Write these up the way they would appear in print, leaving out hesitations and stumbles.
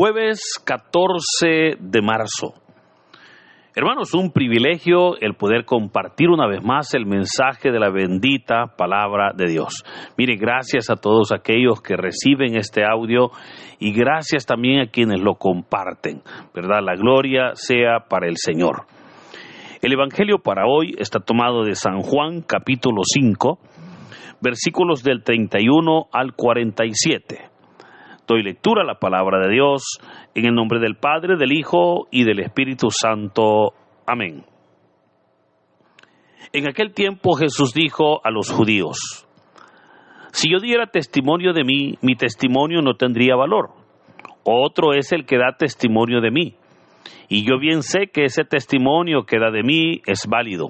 Jueves 14 de marzo. Hermanos, un privilegio el poder compartir una vez más el mensaje de la bendita palabra de Dios. Mire, gracias a todos aquellos que reciben este audio y gracias también a quienes lo comparten, ¿verdad? La gloria sea para el Señor. El evangelio para hoy está tomado de San Juan, capítulo 5, versículos del 31 al 47. Doy lectura a la palabra de Dios en el nombre del Padre, del Hijo y del Espíritu Santo. Amén. En aquel tiempo Jesús dijo a los judíos: si yo diera testimonio de mí, mi testimonio no tendría valor. Otro es el que da testimonio de mí, y yo bien sé que ese testimonio que da de mí es válido.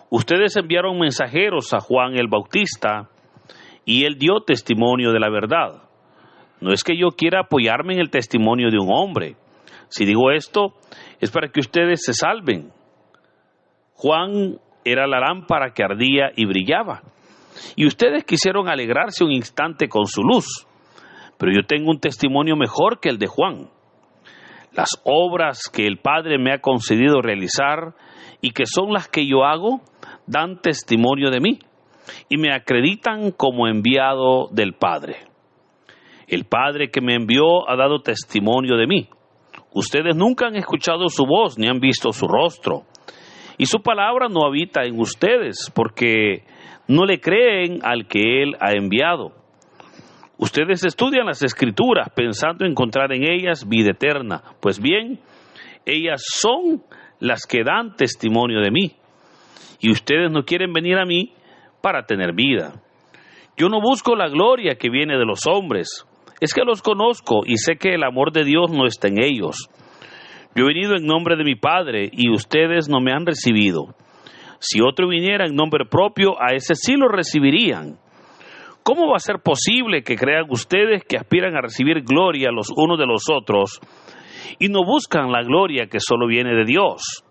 Ustedes enviaron mensajeros a Juan el Bautista, y él dio testimonio de la verdad. No es que yo quiera apoyarme en el testimonio de un hombre. Si digo esto, es para que ustedes se salven. Juan era la lámpara que ardía y brillaba, y ustedes quisieron alegrarse un instante con su luz. Pero yo tengo un testimonio mejor que el de Juan. Las obras que el Padre me ha concedido realizar, y que son las que yo hago, dan testimonio de mí, y me acreditan como enviado del Padre. El Padre que me envió ha dado testimonio de mí. Ustedes nunca han escuchado su voz ni han visto su rostro. Y su palabra no habita en ustedes, porque no le creen al que Él ha enviado. Ustedes estudian las Escrituras pensando encontrar en ellas vida eterna. Pues bien, ellas son las que dan testimonio de mí. Y ustedes no quieren venir a mí para tener vida. Yo no busco la gloria que viene de los hombres. Es que los conozco y sé que el amor de Dios no está en ellos. Yo he venido en nombre de mi Padre y ustedes no me han recibido. Si otro viniera en nombre propio, a ese sí lo recibirían. ¿Cómo va a ser posible que crean ustedes que aspiran a recibir gloria los unos de los otros y no buscan la gloria que solo viene de Dios?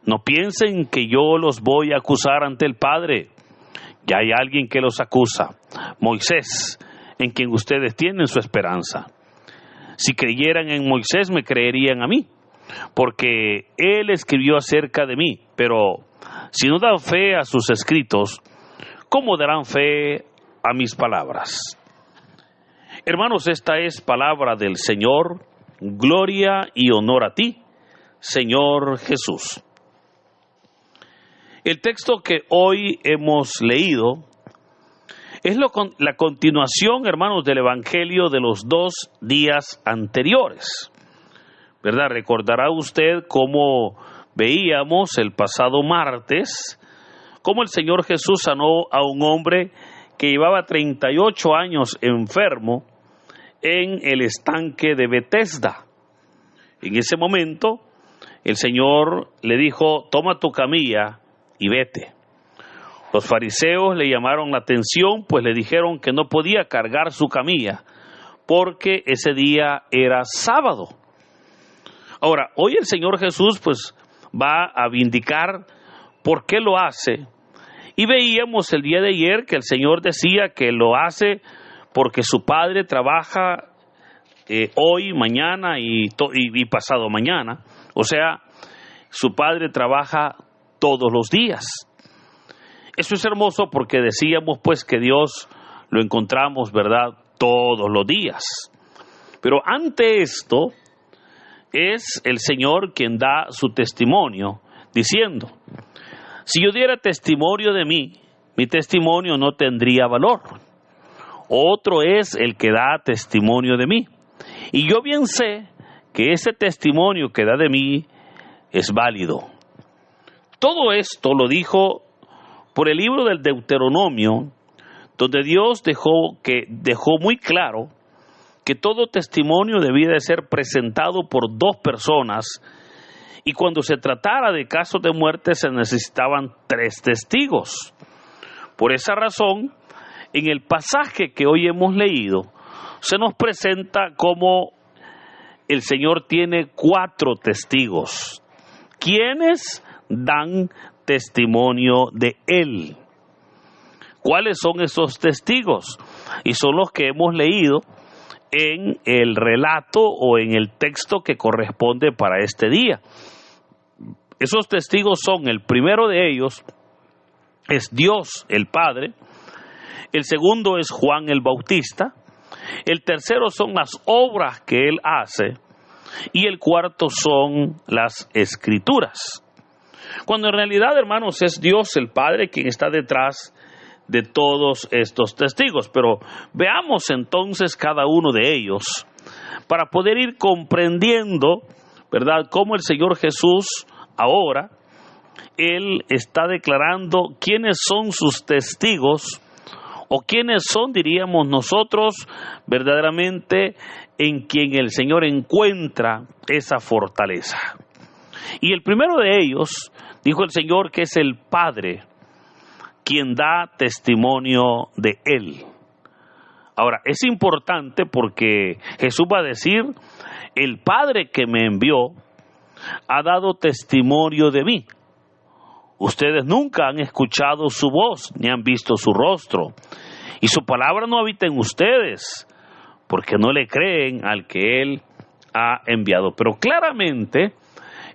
No piensen que yo los voy a acusar ante el Padre. Ya hay alguien que los acusa, Moisés, en quien ustedes tienen su esperanza. Si creyeran en Moisés, me creerían a mí, porque él escribió acerca de mí. Pero si no dan fe a sus escritos, ¿cómo darán fe a mis palabras? Hermanos, esta es palabra del Señor. Gloria y honor a ti, Señor Jesús. El texto que hoy hemos leído es la continuación, hermanos, del Evangelio de los 2 días anteriores, ¿verdad? Recordará usted cómo veíamos el pasado martes, cómo el Señor Jesús sanó a un hombre que llevaba 38 años enfermo en el estanque de Betesda. En ese momento, el Señor le dijo: toma tu camilla y vete. Los fariseos le llamaron la atención, pues le dijeron que no podía cargar su camilla, porque ese día era sábado. Ahora, hoy el Señor Jesús pues va a vindicar por qué lo hace. Y veíamos el día de ayer que el Señor decía que lo hace porque su Padre trabaja hoy, mañana y pasado mañana. O sea, su Padre trabaja todos los días. Eso es hermoso porque decíamos pues que Dios lo encontramos, ¿verdad?, todos los días. Pero ante esto es el Señor quien da su testimonio diciendo: si yo diera testimonio de mí, mi testimonio no tendría valor. Otro es el que da testimonio de mí. Y yo bien sé que ese testimonio que da de mí es válido. Todo esto lo dijo por el libro del Deuteronomio, donde Dios dejó muy claro que todo testimonio debía de ser presentado por 2 personas, y cuando se tratara de casos de muerte se necesitaban 3 testigos. Por esa razón, en el pasaje que hoy hemos leído, se nos presenta como el Señor tiene 4 testigos, quienes dan testimonio de Él. ¿Cuáles son esos testigos? Y son los que hemos leído en el relato o en el texto que corresponde para este día. Esos testigos son: el primero de ellos es Dios el Padre, el segundo es Juan el Bautista, el tercero son las obras que él hace, y el cuarto son las Escrituras. Cuando en realidad, hermanos, es Dios el Padre quien está detrás de todos estos testigos. Pero veamos entonces cada uno de ellos para poder ir comprendiendo, ¿verdad?, cómo el Señor Jesús ahora, Él está declarando quiénes son sus testigos, o quiénes son, diríamos nosotros, verdaderamente en quien el Señor encuentra esa fortaleza. Y el primero de ellos, dijo el Señor, que es el Padre, quien da testimonio de Él. Ahora, es importante porque Jesús va a decir: el Padre que me envió ha dado testimonio de mí. Ustedes nunca han escuchado su voz, ni han visto su rostro, y su palabra no habita en ustedes, porque no le creen al que Él ha enviado. Pero claramente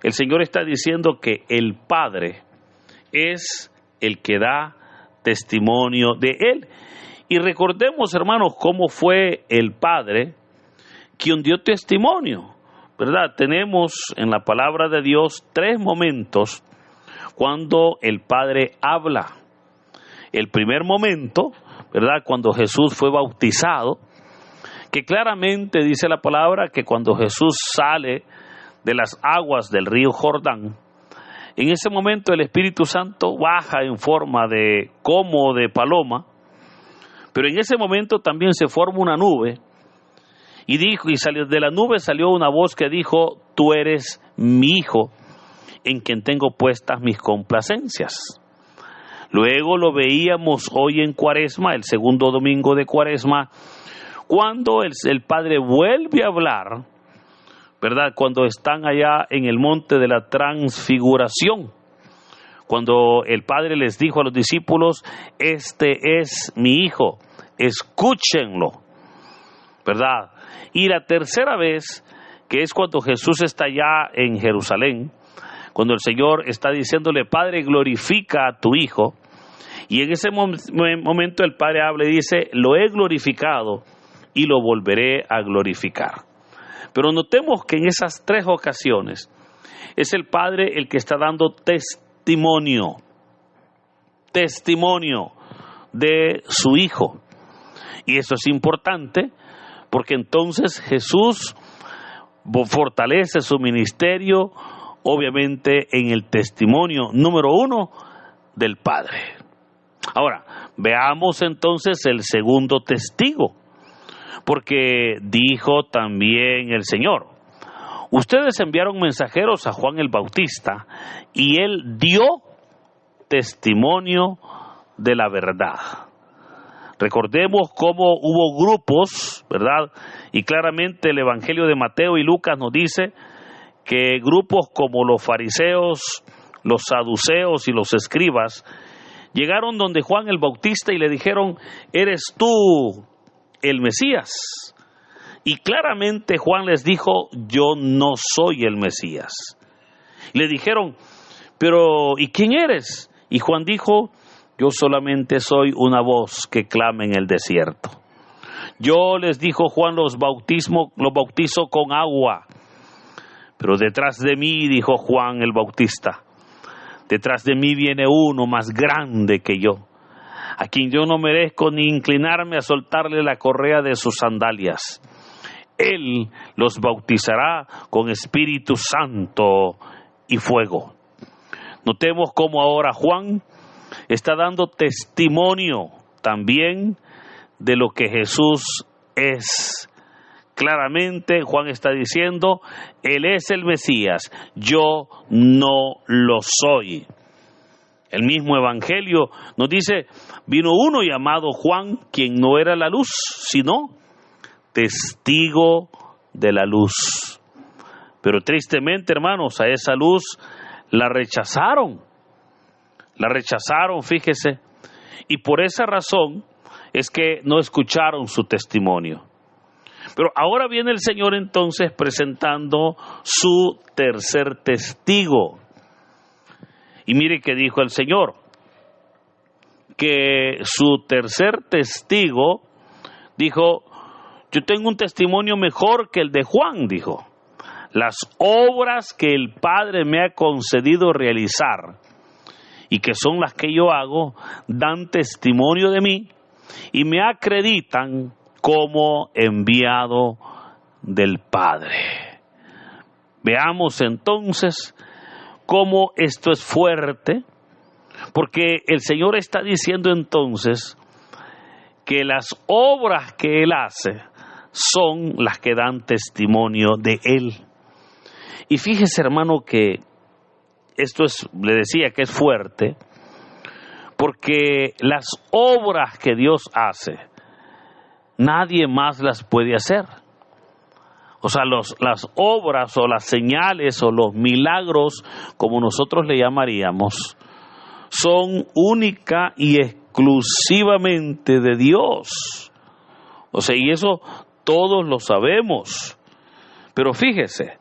el Señor está diciendo que el Padre es el que da testimonio de Él. Y recordemos, hermanos, cómo fue el Padre quien dio testimonio, ¿verdad? Tenemos en la palabra de Dios 3 momentos cuando el Padre habla. El primer momento, ¿verdad?, cuando Jesús fue bautizado, que claramente dice la palabra que cuando Jesús sale de las aguas del río Jordán, en ese momento el Espíritu Santo baja en forma de como de paloma, pero en ese momento también se forma una nube, y dijo, y salió de la nube, salió una voz que dijo: tú eres mi Hijo, en quien tengo puestas mis complacencias. Luego lo veíamos hoy en Cuaresma, el segundo domingo de Cuaresma, cuando el Padre vuelve a hablar, ¿verdad?, cuando están allá en el monte de la transfiguración, cuando el Padre les dijo a los discípulos: este es mi Hijo, escúchenlo, ¿verdad? Y la tercera vez, que es cuando Jesús está allá en Jerusalén, cuando el Señor está diciéndole: Padre, glorifica a tu Hijo, y en ese momento el Padre habla y dice: lo he glorificado y lo volveré a glorificar. Pero notemos que en esas 3 ocasiones es el Padre el que está dando testimonio de su Hijo. Y eso es importante porque entonces Jesús fortalece su ministerio, obviamente, en el testimonio número 1 del Padre. Ahora, veamos entonces el segundo testigo, porque dijo también el Señor: ustedes enviaron mensajeros a Juan el Bautista, y él dio testimonio de la verdad. Recordemos cómo hubo grupos, ¿verdad? Y claramente el Evangelio de Mateo y Lucas nos dice que grupos como los fariseos, los saduceos y los escribas llegaron donde Juan el Bautista y le dijeron: ¿eres tú el Mesías? Y claramente Juan les dijo: yo no soy el Mesías. Le dijeron: pero ¿y quién eres? Y Juan dijo: yo solamente soy una voz que clama en el desierto. Yo, les dijo Juan, los bautizo con agua, pero detrás de mí, dijo Juan el Bautista, detrás de mí viene uno más grande que yo, a quien yo no merezco ni inclinarme a soltarle la correa de sus sandalias. Él los bautizará con Espíritu Santo y fuego. Notemos cómo ahora Juan está dando testimonio también de lo que Jesús es. Claramente Juan está diciendo: Él es el Mesías, yo no lo soy. El mismo Evangelio nos dice: vino uno llamado Juan, quien no era la luz, sino testigo de la luz. Pero tristemente, hermanos, a esa luz la rechazaron, fíjese, y por esa razón es que no escucharon su testimonio. Pero ahora viene el Señor entonces presentando su tercer testigo. Y mire que dijo el Señor, que su tercer testigo dijo, yo tengo un testimonio mejor que el de Juan, dijo. Las obras que el Padre me ha concedido realizar y que son las que yo hago, dan testimonio de mí y me acreditan como enviado del Padre. Veamos entonces cómo esto es fuerte, porque el Señor está diciendo entonces que las obras que Él hace son las que dan testimonio de Él. Y fíjese, hermano, que esto es, le decía que es fuerte, porque las obras que Dios hace, nadie más las puede hacer. O sea, las obras o las señales o los milagros, como nosotros le llamaríamos, son única y exclusivamente de Dios. O sea, y eso todos lo sabemos. Pero fíjese,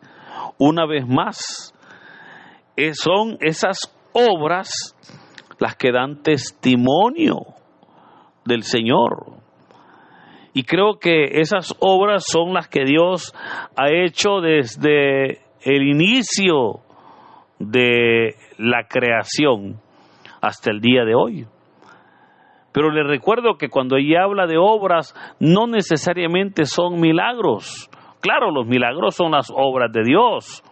una vez más, son esas obras las que dan testimonio del Señor. Y creo que esas obras son las que Dios ha hecho desde el inicio de la creación hasta el día de hoy. Pero le recuerdo que cuando ella habla de obras, no necesariamente son milagros. Claro, los milagros son las obras de Dios,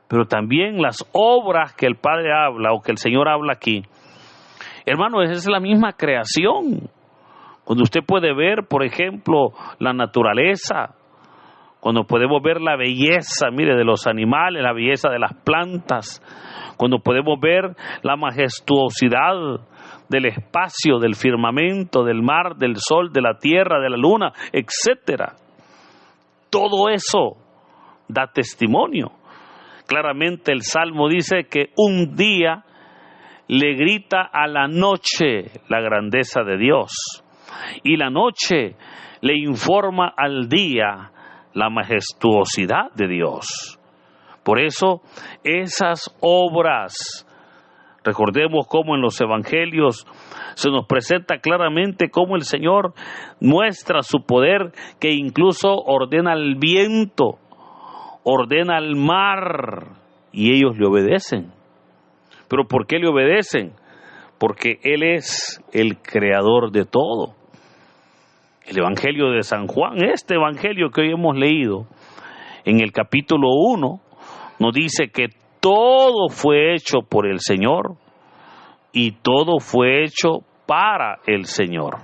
pero también las obras que el Padre habla o que el Señor habla aquí, hermano, esa es la misma creación. Cuando usted puede ver, por ejemplo, la naturaleza, cuando podemos ver la belleza, mire, de los animales, la belleza de las plantas, cuando podemos ver la majestuosidad del espacio, del firmamento, del mar, del sol, de la tierra, de la luna, etcétera. Todo eso da testimonio. Claramente el Salmo dice que un día le grita a la noche la grandeza de Dios, y la noche le informa al día la majestuosidad de Dios. Por eso esas obras, recordemos cómo en los evangelios se nos presenta claramente cómo el Señor muestra su poder, que incluso ordena el viento, ordena el mar, y ellos le obedecen. ¿Pero por qué le obedecen? Porque Él es el creador de todo. El Evangelio de San Juan, este Evangelio que hoy hemos leído, en el capítulo 1, nos dice que todo fue hecho por el Señor y todo fue hecho para el Señor.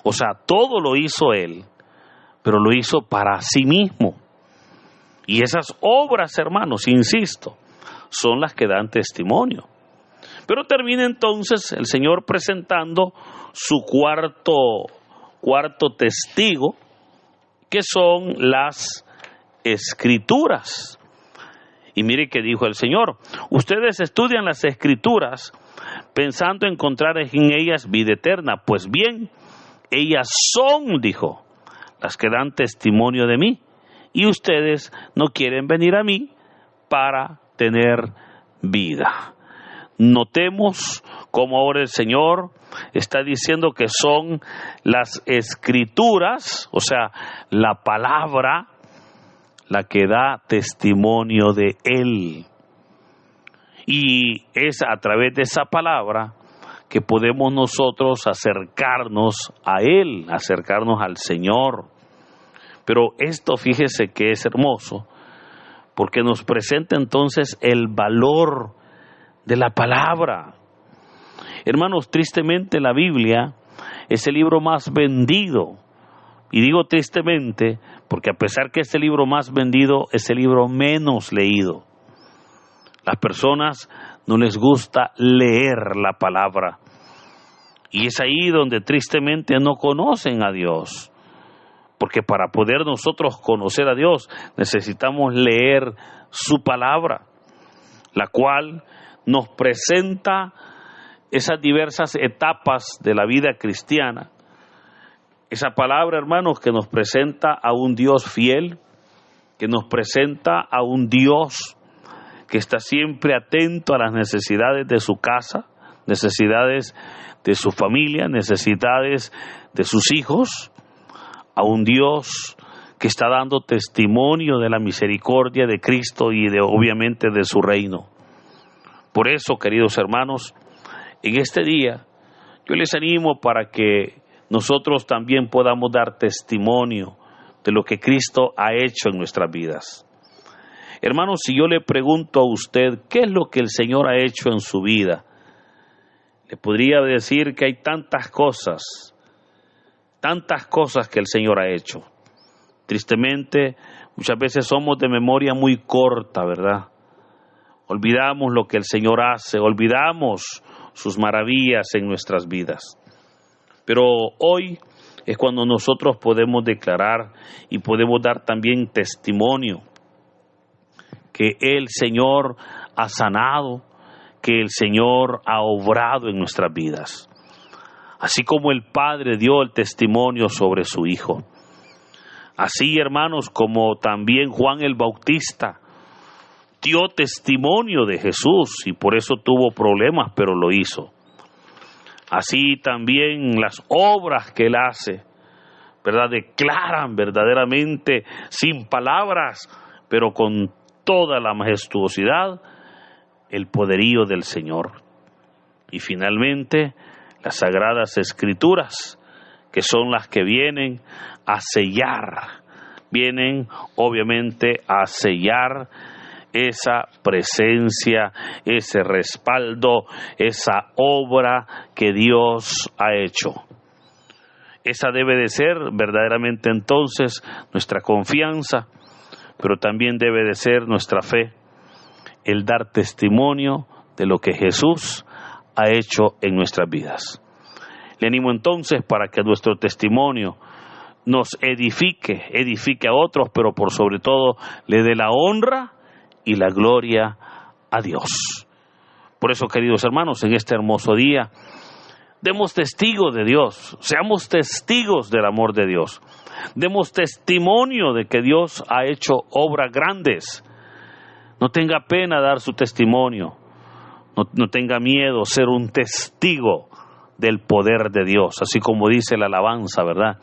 O sea, todo lo hizo Él, pero lo hizo para sí mismo. Y esas obras, hermanos, insisto, son las que dan testimonio. Pero termina entonces el Señor presentando su cuarto testigo, que son las Escrituras. Y mire que dijo el Señor: ustedes estudian las Escrituras pensando encontrar en ellas vida eterna. Pues bien, ellas son, dijo, las que dan testimonio de mí, y ustedes no quieren venir a mí para tener vida. Notemos cómo ahora el Señor está diciendo que son las Escrituras, o sea, la palabra, la que da testimonio de Él. Y es a través de esa palabra que podemos nosotros acercarnos a Él, acercarnos al Señor. Pero esto, fíjese que es hermoso, porque nos presenta entonces el valor de la palabra. Hermanos, tristemente la Biblia es el libro más vendido. Y digo tristemente porque a pesar que es el libro más vendido, es el libro menos leído. Las personas no les gusta leer la palabra. Y es ahí donde tristemente no conocen a Dios. Porque para poder nosotros conocer a Dios necesitamos leer su palabra, la cual nos presenta esas diversas etapas de la vida cristiana, Esa palabra, hermanos, que nos presenta a un Dios fiel, que nos presenta a un Dios que está siempre atento a las necesidades de su casa, necesidades de su familia, necesidades de sus hijos, a un Dios que está dando testimonio de la misericordia de Cristo y obviamente de su reino. Por eso, queridos hermanos, en este día yo les animo para que nosotros también podamos dar testimonio de lo que Cristo ha hecho en nuestras vidas. Hermanos, si yo le pregunto a usted qué es lo que el Señor ha hecho en su vida, le podría decir que hay tantas cosas que el Señor ha hecho. Tristemente, muchas veces somos de memoria muy corta, ¿verdad? Olvidamos lo que el Señor hace, olvidamos sus maravillas en nuestras vidas. Pero hoy es cuando nosotros podemos declarar y podemos dar también testimonio que el Señor ha sanado, que el Señor ha obrado en nuestras vidas. Así como el Padre dio el testimonio sobre su Hijo. Así, hermanos, como también Juan el Bautista dio testimonio de Jesús y por eso tuvo problemas, pero lo hizo. Así también las obras que Él hace, ¿verdad? Declaran verdaderamente sin palabras, pero con toda la majestuosidad, el poderío del Señor. Y finalmente, las Sagradas Escrituras, que son las que vienen a sellar, vienen obviamente a sellar esa presencia, ese respaldo, esa obra que Dios ha hecho. Esa debe de ser verdaderamente entonces nuestra confianza, pero también debe de ser nuestra fe, el dar testimonio de lo que Jesús ha hecho en nuestras vidas. Le animo entonces para que nuestro testimonio nos edifique a otros, pero por sobre todo le dé la honra y la gloria a Dios. Por eso, queridos hermanos, en este hermoso día, demos testigo de Dios, seamos testigos del amor de Dios, demos testimonio de que Dios ha hecho obras grandes. No tenga pena dar su testimonio, no tenga miedo ser un testigo del poder de Dios, así como dice la alabanza, ¿verdad?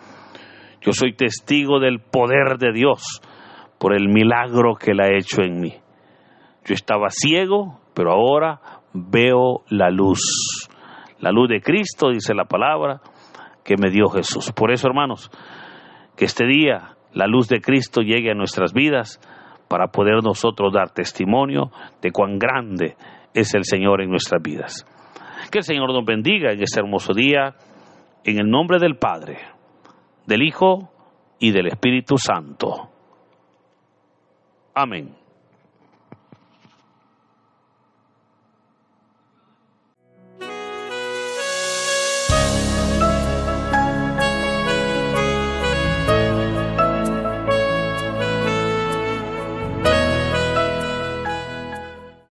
Yo soy testigo del poder de Dios por el milagro que Él ha hecho en mí. Yo estaba ciego, pero ahora veo la luz de Cristo, dice la palabra, que me dio Jesús. Por eso, hermanos, que este día la luz de Cristo llegue a nuestras vidas para poder nosotros dar testimonio de cuán grande es el Señor en nuestras vidas. Que el Señor nos bendiga en este hermoso día, en el nombre del Padre, del Hijo y del Espíritu Santo. Amén.